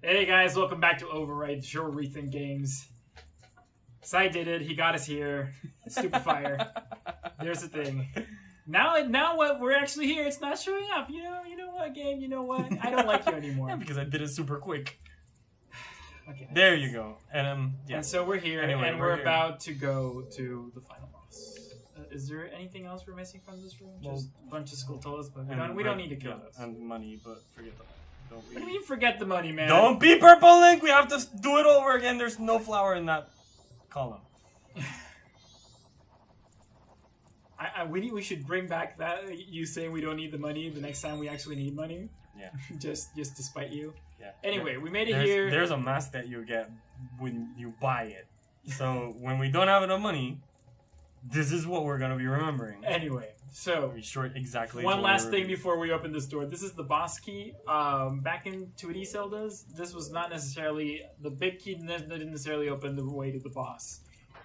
Hey guys, welcome back to OVERWRITE, Sure Rethink Games. Sai did it, he got us here. Stupid fire. There's the thing. Now what we're actually here, it's not showing up. You know what, game, you know what? I don't like you anymore. Yeah, because I did it super quick. Okay. There you go. And yeah. And so we're here, Anyway, and we're about to go to the final boss. Is there anything else we're missing from this room? Well, Just a bunch of skulltulas, but we don't need to kill those. And money, but forget that. What do you mean forget the money, man? Don't be Purple Link! We have to do it over again. There's no flower in that column. We should bring back that you saying we don't need the money the next time we actually need money. Yeah. just to spite you. Yeah. Anyway, we made it here. There's a mask that you get when you buy it. So when we don't have enough money, this is what we're gonna be remembering. Anyway, so short exactly. one last thing before we open this door. This is the boss key. Back in 2D Zeldas, this was not necessarily the big key. Didn't necessarily open the way to the boss.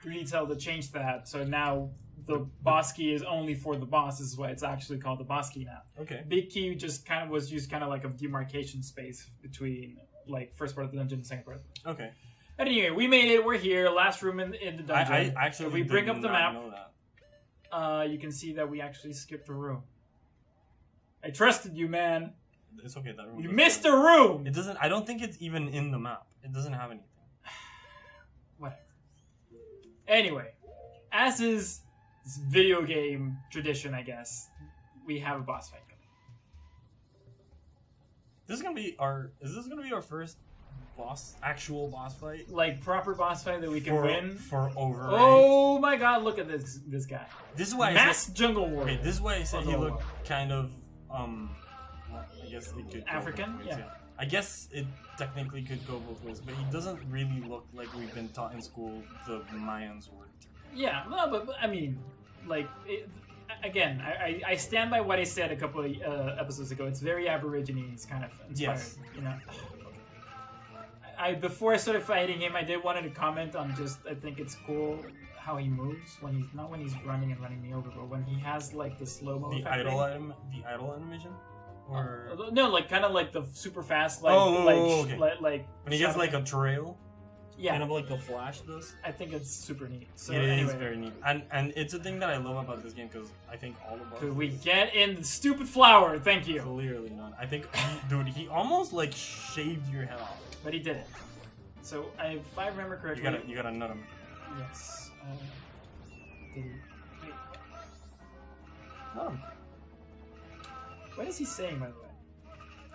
3D Zelda changed that, so now the boss key is only for the boss. This is why it's actually called the boss key now. Okay. Big key just kind of was used kind of like a demarcation space between like first part of the dungeon and second part. Okay. But anyway, we made it. We're here. Last room in the dungeon. I actually if we bring up the map, know that. you can see that we actually skipped a room. I trusted you, man. It's okay. That room. You missed a room. It doesn't. I don't think it's even in the map. It doesn't have anything. Whatever. Anyway, as is video game tradition, I guess, we have a boss fight coming. This is gonna be our. Is this gonna be our first actual boss fight? Like proper boss fight that we can win for OVERWRITE. Oh my God! Look at this guy. This is why Mass Jungle Warrior. Okay, this is why I said he looked kind of I guess it could African. Go both ways, Yeah. I guess it technically could go both ways, but he doesn't really look like we've been taught in school the Mayans worked. Yeah, no, but I mean, like, again, I stand by what I said a couple of episodes ago. It's very Aborigines kind of inspired, Yes. you know. Before I started fighting him, I did wanted to comment on just I think it's cool how he moves when he's not when he's running and running me over, but when he has like the slow mo. The idle animation. Or no, like kind of like the super fast, like okay. like when he gets like a trail. Yeah, kind of like the Flash does. I think it's super neat. So it anyway, is very neat, and it's a thing that I love about this game because I think all the because we get in the stupid flower. Thank you. Clearly not. I think, dude, he almost like shaved your head off. But he did it. So if I remember correctly, you gotta nut him. Yes. Did he? Wait. Nut him. What is he saying, by the way?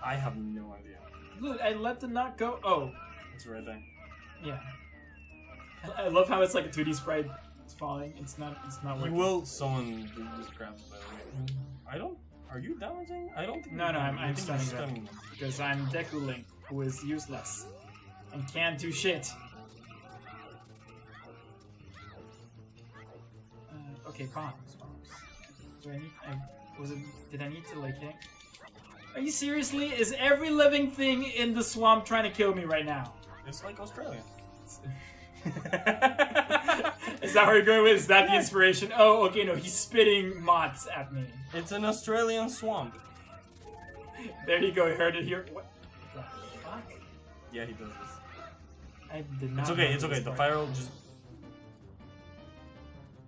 I have no idea. Look, I let the nut go. Oh. It's right there. Yeah. I love how it's like a 2D sprite. It's falling. It's not working. He will summon these crabs, by the way. Are you damaging? I don't think. No, I'm stunning them. Because I'm Deku Link, who is useless. And can't do shit. Okay, bombs. Do I need... Did I need to, like, hit? Are you seriously? Is every living thing in the swamp trying to kill me right now? It's like Australia. Is that where you're going with? Is that the inspiration? Oh, okay, no, he's spitting moths at me. It's an Australian swamp. There you go, you heard it here. What the fuck? Yeah, he does this. I did not. It's okay. The fire will just...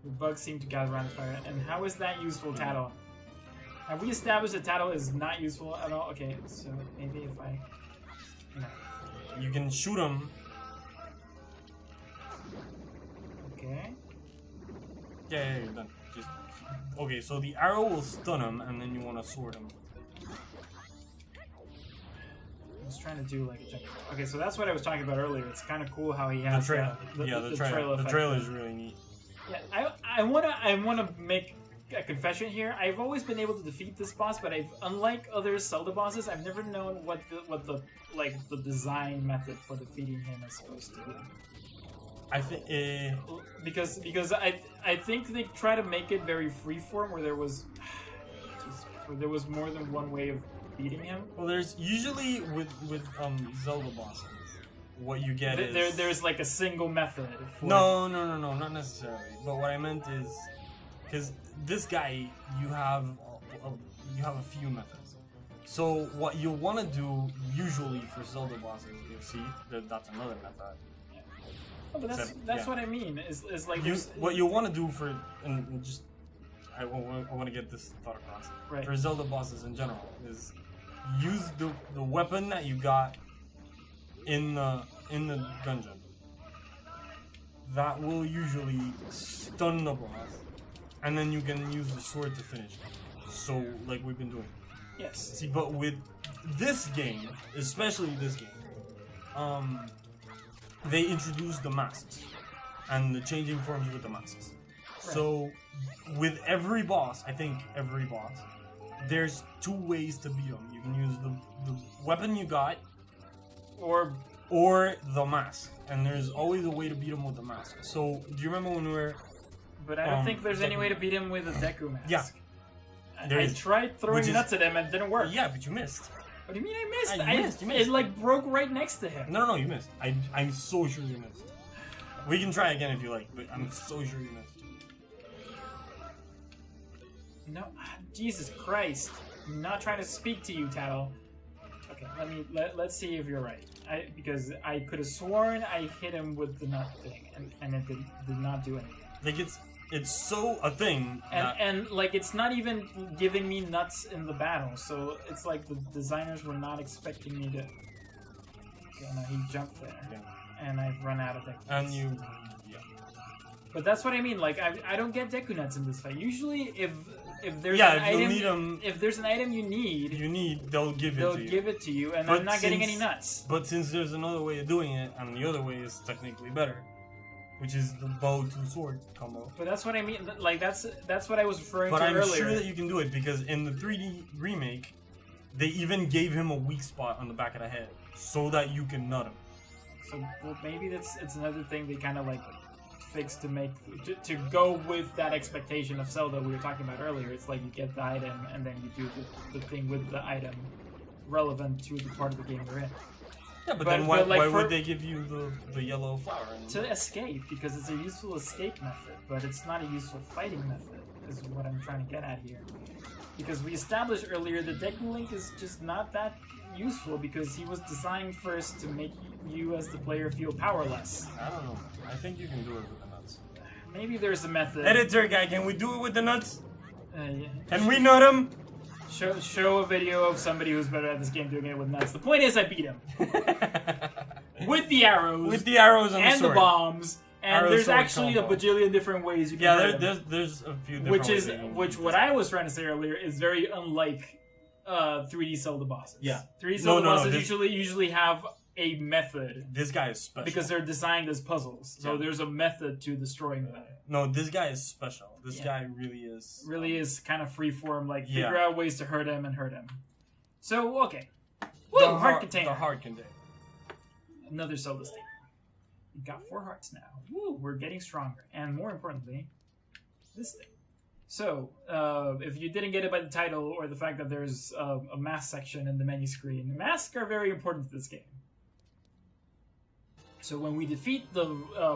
The bugs seem to gather around the fire. And how is that useful, Tattle? Have we established that Tattle is not useful at all? Okay, so maybe if I... No. You can shoot him. Okay. Yeah, you're done. Just... Okay, so the arrow will stun him, and then you want to sword him. I was trying to do like a jump. Okay, so that's what I was talking about earlier. It's kind of cool how he has the trail. the trail effect. The trail is really neat. Yeah, I wanna make a confession here. I've always been able to defeat this boss, but unlike other Zelda bosses, I've never known what the design method for defeating him is supposed to be. I think because I think they try to make it very freeform, where there was more than one way of beating him. Well, there's usually with Zelda bosses, what you get is there's like a single method. No, not necessarily. But what I meant is, because this guy, you have a few methods. So what you want to do usually for Zelda bosses, you see, that's another method. Oh, but that's what I mean. Is like what you want to do for and just I want to get this thought across. Right. For Zelda bosses in general is use the weapon that you got in the dungeon. That will usually stun the boss, and then you can use the sword to finish it. So like we've been doing. Yes. See, but with this game, especially this game, they introduced the masks and the changing forms with the masks. Right. So with every boss, I think every boss, there's two ways to beat them. You can use the weapon you got, or the mask, and there's always a way to beat them with the mask. So do you remember when we were? But I don't think there's any way to beat him with a Deku mask. Yeah. I tried throwing nuts at him and it didn't work. Yeah, but you missed. What do you mean I missed? You missed. It like broke right next to him. No, you missed. I'm so sure you missed. We can try again if you like, but I'm so sure you missed. No, Jesus Christ! I'm not trying to speak to you, Tattle. Okay, let's see if you're right. Because I could have sworn I hit him with the nut thing, and it did not do anything. Like it's so a thing. And like it's not even giving me nuts in the battle, so it's like the designers were not expecting me to. Okay, no, he jumped there, and I've run out of Deku nuts. And you, But that's what I mean. Like I don't get Deku nuts in this fight. Usually, if there's if there's an item you need, they'll give it to you, and I'm not getting any nuts. But since there's another way of doing it, and the other way is technically better. Which is the bow to sword combo. But that's what I mean. Like that's what I was referring to earlier. But I'm earlier. sure that you can do it because in the 3D remake, they even gave him a weak spot on the back of the head so that you can nut him. So well, maybe it's another thing they kind of like fixed to go with that expectation of Zelda we were talking about earlier. It's like you get the item and then you do the thing with the item relevant to the part of the game you're in. Yeah, but then why would they give you the yellow flower? To escape, because it's a useful escape method, but it's not a useful fighting method, is what I'm trying to get at here. Because we established earlier that Deku Link is just not that useful because he was designed first to make you as the player feel powerless. I don't know. I think you can do it with the nuts. Maybe there's a method. Editor guy, can we do it with the nuts? Yeah. Can we nut him? Show a video of somebody who's better at this game doing it with nuts. The point is, I beat him with the arrows, and the bombs, and there's actually combo. a bajillion different ways you can. Yeah, there's a few different ways. Which what I was trying to say earlier is very unlike 3D Zelda bosses. Yeah, 3D Zelda bosses usually have a method. This guy is special because they're designed as puzzles. So there's a method to destroying them. No, this guy is special. This guy really is. Really is kind of freeform. Like figure out ways to hurt him. So okay. Woo, heart container. The heart container. Another Zelda statement. We've got 4 hearts now. Woo, we're getting stronger. And more importantly, this thing. So, if you didn't get it by the title or the fact that there's a mask section in the menu screen, masks are very important to this game. So when we defeat the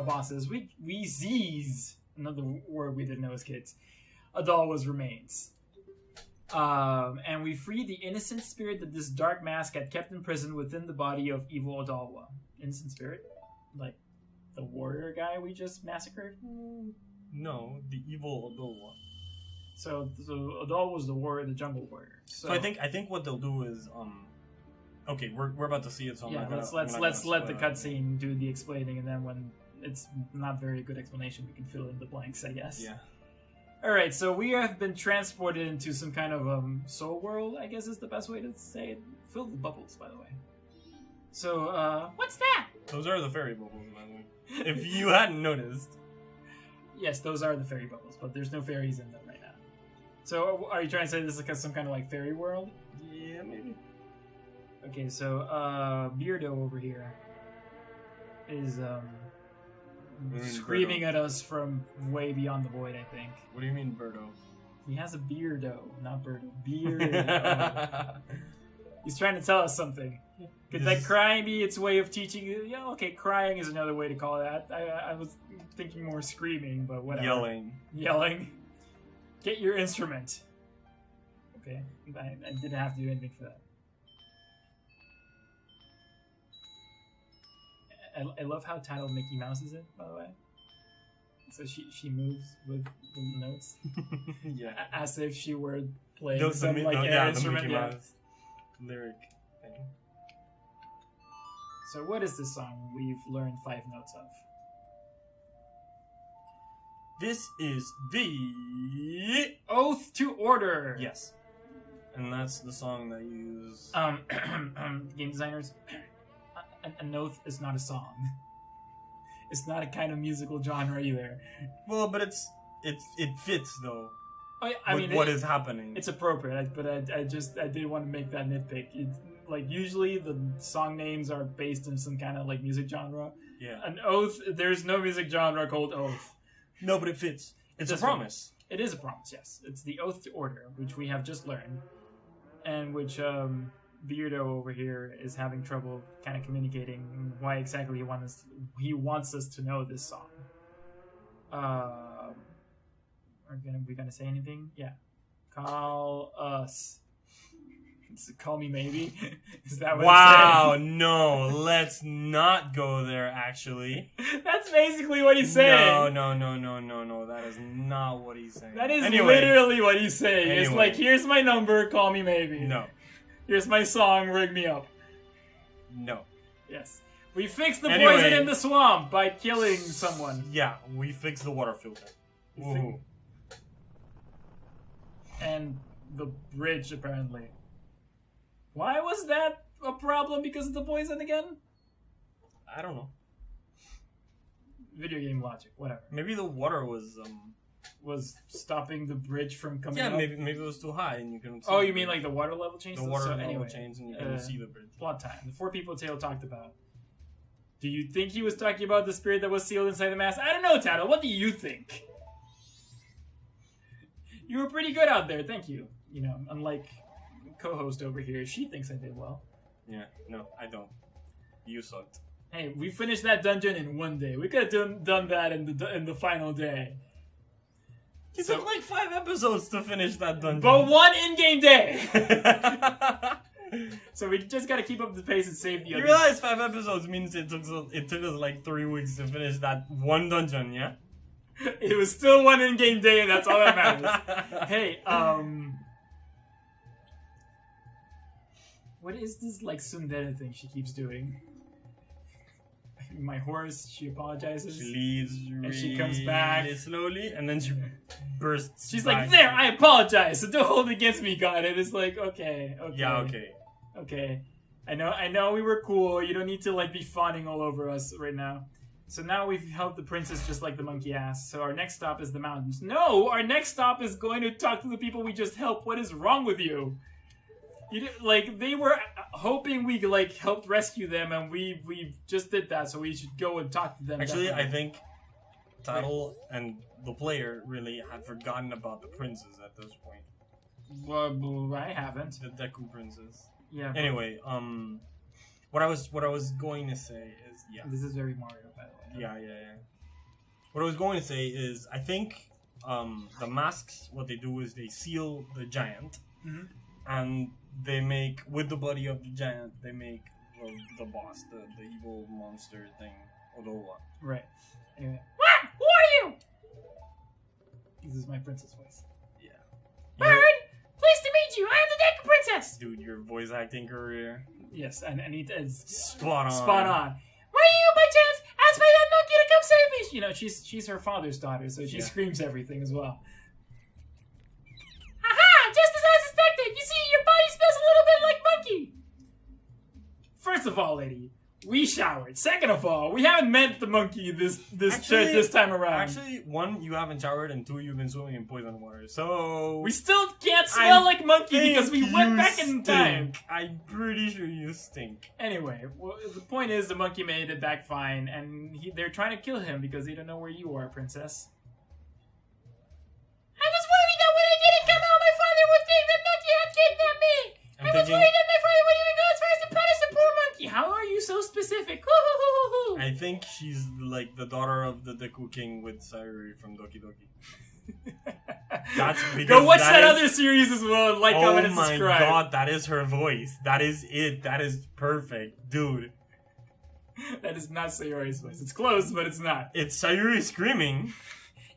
bosses, we seize, another word we didn't know as kids, Adalwa's remains. And we free the innocent spirit that this dark mask had kept imprisoned within the body of evil Adalwa. Innocent spirit? Like the warrior guy we just massacred? No, the evil Adalwa. So Adalwa was the warrior, the jungle warrior. So I think what they'll do is okay, we're about to see it, so let's let the cutscene do the explaining, and then when it's not very good explanation, we can fill in the blanks, I guess. Yeah. All right, so we have been transported into some kind of soul world, I guess is the best way to say it. Fill the bubbles, by the way. So, what's that? Those are the fairy bubbles, by the way. If you hadn't noticed. Yes, those are the fairy bubbles, but there's no fairies in them right now. So, are you trying to say this is some kind of like fairy world? Yeah, maybe. Okay, so Beardo over here is screaming at us from way beyond the void, I think. What do you mean, Birdo? He has a beardo, not Birdo. Beardo. He's trying to tell us something. Could that crying be its way of teaching you? Yeah, okay, crying is another way to call that. I was thinking more screaming, but whatever. Yelling. Get your instrument. Okay, I didn't have to do anything for that. I love how titled Mickey Mouse is it, by the way. So she moves with the notes. Yeah. As if she were playing The some Mickey instrument. Mouse lyric thing. So what is this song we've learned 5 notes of? This is the Oath to Order. yes, and that's the song that you use. Game designers, an oath is not a song. It's not a kind of musical genre either. Well, but it fits though. Oh, yeah, I with mean, what is happening? It's appropriate, but I did want to make that nitpick. It's, like usually the song names are based in some kind of like music genre. Yeah. An oath. There's no music genre called oath. No, but it fits. It's a promise. It is a promise, yes. It's the Oath to Order, which we have just learned, and which Beardo over here is having trouble kind of communicating why exactly he wants us to know this song. Are we gonna say anything? Yeah. Call us. Call me maybe. Is that what Wow, no, let's not go there, actually. That's basically what he's saying. No, that is not what he's saying. That is literally what he's saying. Anyway. It's like, here's my number, call me maybe. No. Here's my song, rig me up. No. Yes. We fixed the Anyway. poison in the swamp by killing someone. Yeah, we fixed the water filter. Woohoo. And the bridge, apparently. Why was that a problem because of the poison again? I don't know. Video game logic, whatever. Maybe the water was Was stopping the bridge from coming yeah, up? maybe it was too high and you couldn't see Oh, the you mean bridge. like the water level changed? The water So level anyway, changed and you couldn't see the bridge. Plot time. The 4 people Tail talked about. Do you think he was talking about the spirit that was sealed inside the mask? I don't know, Tattle. What do you think? You were pretty good out there, thank you. You know, unlike co-host over here, she thinks I did well. Yeah, no, I don't. You sucked. Hey, we finished that dungeon in 1 day. We could have done that in the final day. It took like 5 episodes to finish that dungeon. But 1 in-game day! So we just gotta keep up the pace and save the You other. realize 5 episodes means it took us like 3 weeks to finish that 1 dungeon, yeah? It was still 1 in-game day, and that's all that matters. Hey, what is this like tsundere thing she keeps doing? My horse, she apologizes. She leaves And she comes back. slowly, and then she bursts. She's back. like, there, I apologize, so don't hold it against me, God. And it's like, okay. Yeah, okay. Okay. I know we were cool. You don't need to like be fawning all over us right now. So now we've helped the princess just like the monkey ass. So our next stop is the mountains. No, our next stop is going to talk to the people we just helped. What is wrong with you? Like they were hoping we like helped rescue them, and we just did that. So we should go and talk to them. Actually, definitely. I think Tattle and the player really had forgotten about the princess at this point. Well, I haven't. The Deku princess. Yeah. But Anyway, what I was going to say is this is very Mario, by the way. Yeah. What I was going to say is I think the masks, what they do is they seal the giant, and they make, with the body of the giant, they make the boss, the evil monster thing, Odowa. Right. Anyway. What? Who are you? This is my princess voice. Yeah. Bird! Pleased to meet you. I am the Deku Princess. Dude, your voice acting career. Yes, and I need to... Spot on. Spot on. Why are you, by chance? Ask my that monkey to come save me. You know, she's her father's daughter, so she screams everything as well. Aha! Just as I suspected. You see, your body smells a little bit like monkey. First of all, lady, we showered. Second of all, we haven't met the monkey this time around. Actually, 1, you haven't showered, and 2, you've been swimming in poison water. So we still can't smell like monkey because we went back in stink. time. I'm pretty sure you stink. Anyway, well, the point is the monkey made it back fine, and they're trying to kill him because they don't know where you are, princess. I was worried that when I didn't come out, my father would think that monkey had kidnapped me. I was worried that my father would even go as far as to punish the poor monkey. How are you so specific? I think she's like the daughter of the Deku King with Sayuri from Doki Doki. That's because go watch that other series as well. Like, comment, and subscribe. Oh my subscribe. god, that is her voice. That is it. That is perfect, dude. That is not Sayori's voice. It's close, but it's not. It's Sayori screaming.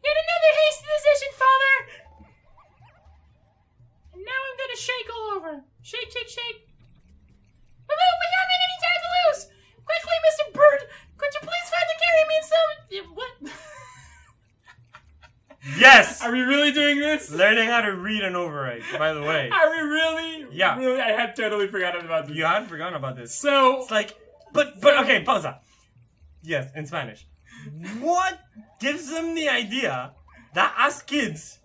Yet another hasty decision, father! And now I'm gonna shake all over. Shake, shake, shake. We haven't any time to lose! Quickly, Mr. Bird! Could you please find the carry me in some... What? Yes! Are we really doing this? Learning how to read and overwrite, by the way. Are we really? Yeah. Really? I had totally forgotten about this. You had forgotten about this. So... It's like... But okay, pausa. Yes, in Spanish. What gives them the idea that as kids,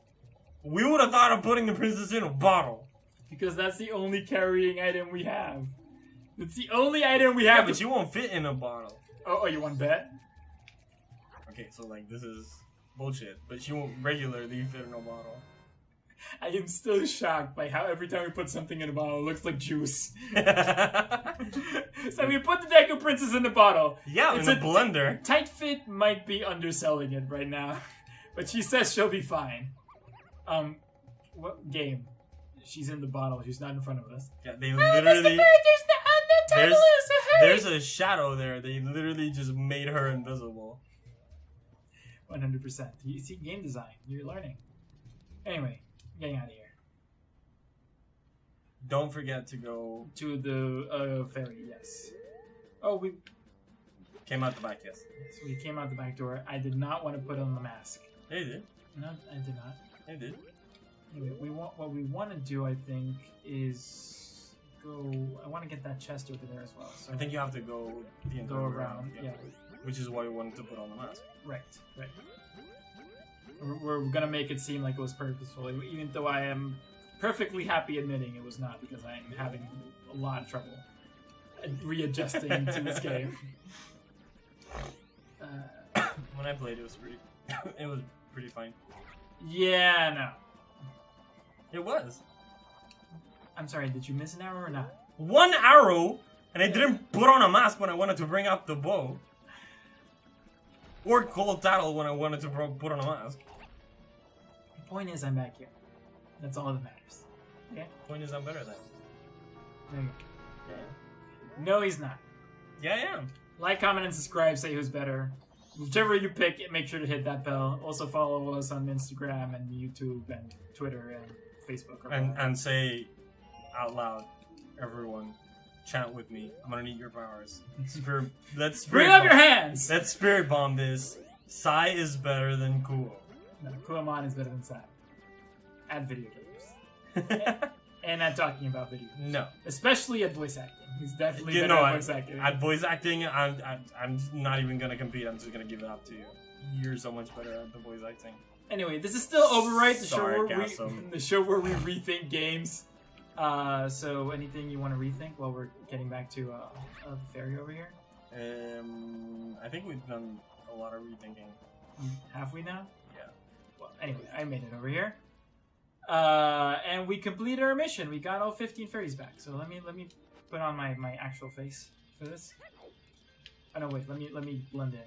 we would have thought of putting the princess in a bottle? Because that's the only carrying item we have. It's the only item we have. Yeah, but she won't fit in a bottle. Oh, you want to bet? Okay, so like this is bullshit. But she won't regularly fit in a bottle. I am still shocked by how every time we put something in a bottle, it looks like juice. So we put the Deku Princess in the bottle. Yeah, it's in a blender. Tight Fit might be underselling it right now, but she says she'll be fine. What game? She's in the bottle. She's not in front of us. Yeah, they literally. No time to lose. So hurry. There's a shadow there. They literally just made her invisible. 100%. You see, game design. You're learning. Anyway, getting out of here. Don't forget to go to the ferry. Yes. Oh, we came out the back. Yes. Yes, we came out the back door. I did not want to put on the mask. Yeah, you did. No, I did not. Yeah, you did. Anyway, what we want to do, I think, is go. I want to get that chest over there as well. So I think you have to go the entire go around. Yeah. Which is why we wanted to put on the mask. Right. We're gonna make it seem like it was purposeful, even though I am perfectly happy admitting it was not, because I'm having a lot of trouble readjusting to this game. When I played, it was pretty fine. Yeah, no. It was. I'm sorry, did you miss an arrow or not? 1 arrow, and I didn't put on a mask when I wanted to bring up the bow. Or cold tattle when I wanted to put on a mask. The point is, I'm back here. That's all that matters. Okay? Point is, I'm better than. No, you're Yeah. No, he's not. Yeah, I am. Like, comment, and subscribe. Say who's better. Whichever you pick, make sure to hit that bell. Also follow us on Instagram and YouTube and Twitter and Facebook. And say out loud, everyone, chant with me. I'm gonna need your powers. Let's spirit Bring up bomb. your hands! Let's spirit bomb this. Sai is better than Kuo. No, Kuamon is better than Sai. At video games. And at talking about video games. No. Especially at voice acting. He's definitely better at voice acting. At voice acting, I'm not even gonna compete. I'm just gonna give it up to you. You're so much better at the voice acting. Anyway, this is still Overwrite, Sarcasm. the show where we rethink games. So anything you want to rethink while we're getting back to the ferry over here? I think we've done a lot of rethinking. Have we now? Yeah. Well, anyway, I made it over here. And we completed our mission. We got all 15 ferries back. So let me put on my actual face for this. Oh no, wait. Let me blend in.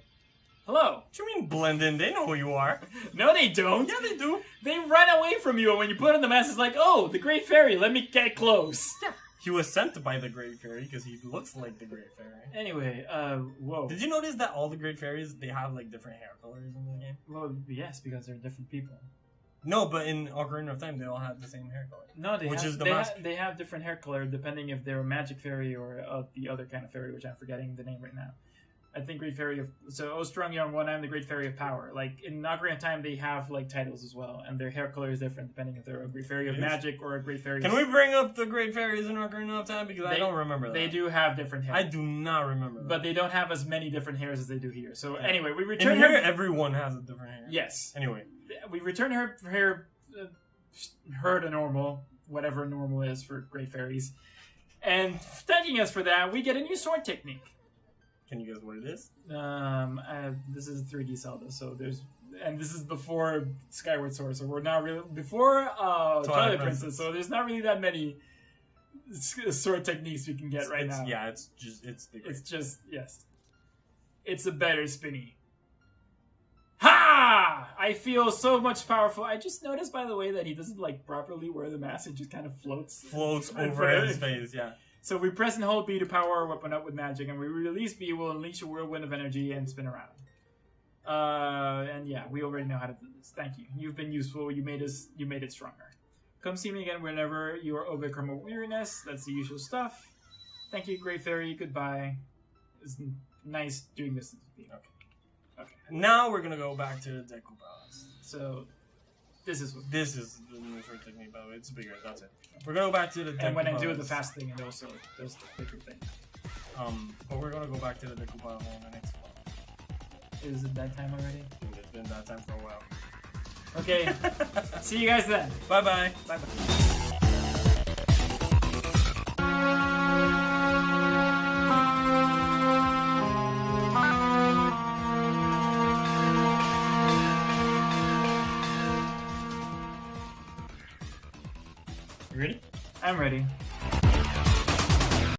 Hello. What do you mean blend in? They know who you are. No, they don't. Yeah, they do. They run away from you, and when you put on the mask, it's like, oh, the Great Fairy. Let me get close. Yeah. He was sent by the Great Fairy because he looks like the Great Fairy. Anyway, whoa. Did you notice that all the Great Fairies, they have like different hair colors in the game? Well, yes, because they're different people. No, but in Ocarina of Time, they all have the same hair color. No, they they have different hair color depending if they're a magic fairy or the other kind of fairy, which I'm forgetting the name right now. I think Great Fairy of... So, Ostrungi on one, I'm the Great Fairy of Power. Like, in Ocarina of Time, they have, like, titles as well. And their hair color is different depending if they're a Great Fairy of Magic or a Great Fairy Can we bring up the Great Fairies in Ocarina of Time? Because I don't remember that. They do have different hair. I do not remember that. But they don't have as many different hairs as they do here. So, Yeah. anyway, we return in here, everyone has a different hair. Yes. Anyway. We return her hair... her to normal. Whatever normal is for Great Fairies. And thanking us for that, we get a new sword technique. Can you guess what it is? This is 3D Zelda, so this is before Skyward Sword, so we're not really before Twilight Princess, so there's not really that many sword techniques we can get right now. Yeah, it's a better spinny. Ha! I feel so much powerful. I just noticed, by the way, that he doesn't like properly wear the mask; it just kind of floats over his face. Yeah. So we press and hold B to power our weapon up with magic, and we release B will unleash a whirlwind of energy and spin around. And yeah, we already know how to do this. Thank you. You've been useful. You made it stronger. Come see me again whenever you are overcome with weariness. That's the usual stuff. Thank you, Great Fairy. Goodbye. It's nice doing this with you. Okay. Now we're gonna go back to the Deku Palace. So this is what. This is the new short technique, by the way. It's bigger. That's it. We're gonna go back to the Deku And when I do Palace. the fast thing, it also does the bigger thing. But we're gonna go back to the Deku Palace in the next one. Is it that time already? Dude, it's been that time for a while. Okay. See you guys then. Bye bye. Bye bye. You ready? I'm ready.